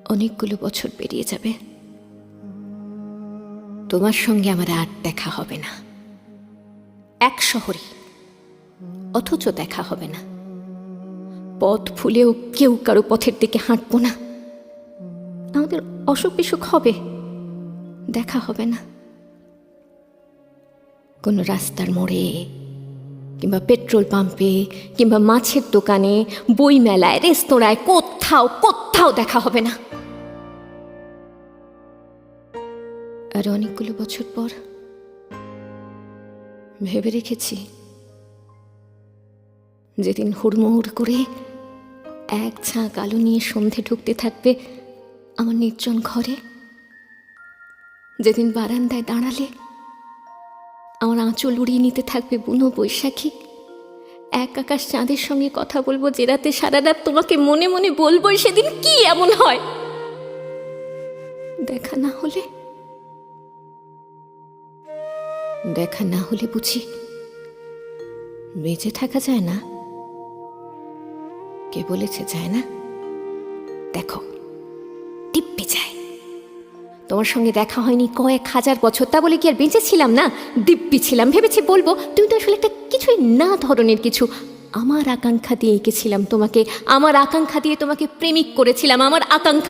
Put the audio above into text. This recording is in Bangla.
অনেকগুলো বছর পেরিয়ে যাবে, তোমার সঙ্গে আমার আর দেখা হবে না, এক শহরে, অথচ দেখা হবে না। পথ ভুলেও কেউ কারো পথের দিকে হাঁটবো না। আমাদের অসুখ বিসুখ হবে, দেখা হবে না। কোনো রাস্তার মোড়ে কিংবা পেট্রোল পাম্পে কিংবা মাছের দোকানে, বই মেলায়, রেস্তোরাঁয়, কোথাও কোথাও দেখা হবে না। আর অনেকগুলো বছর পর ভেবে রেখেছি, যেদিন হুড়মুড় করে এক ঝাঁক আলো নিয়ে সন্ধে ঢুকতে থাকবে আমার নির্জন ঘরে, যেদিন বারান্দায় দাঁড়ালে আমার আঁচল উড়িয়ে নিতে থাকবে বুনো বৈশাখী, এক আকাশ চাঁদের সঙ্গে কথা বলবো, যে রাতে সারা রাত তোমাকে মনে মনে বলবো, সেদিন কি এমন হয়? দেখা না হলে বুঝি বেঁচে থাকা যায় না? কে বলেছে যায় না? দেখো, দিব্যি যায়। তোমার সঙ্গে দেখা হয়নি কয়েক হাজার বছর, তা বলে কি আর বেঁচে ছিলাম না? দিব্যি ছিলাম। ভেবেছি বলবো, তুমি তো আসলে একটা কিছুই না ধরনের কিছু। আমার আকাঙ্ক্ষা দিয়ে এঁকেছিলাম তোমাকে, আমার আকাঙ্ক্ষা দিয়ে তোমাকে প্রেমিক করেছিলাম, আমার আকাঙ্ক্ষা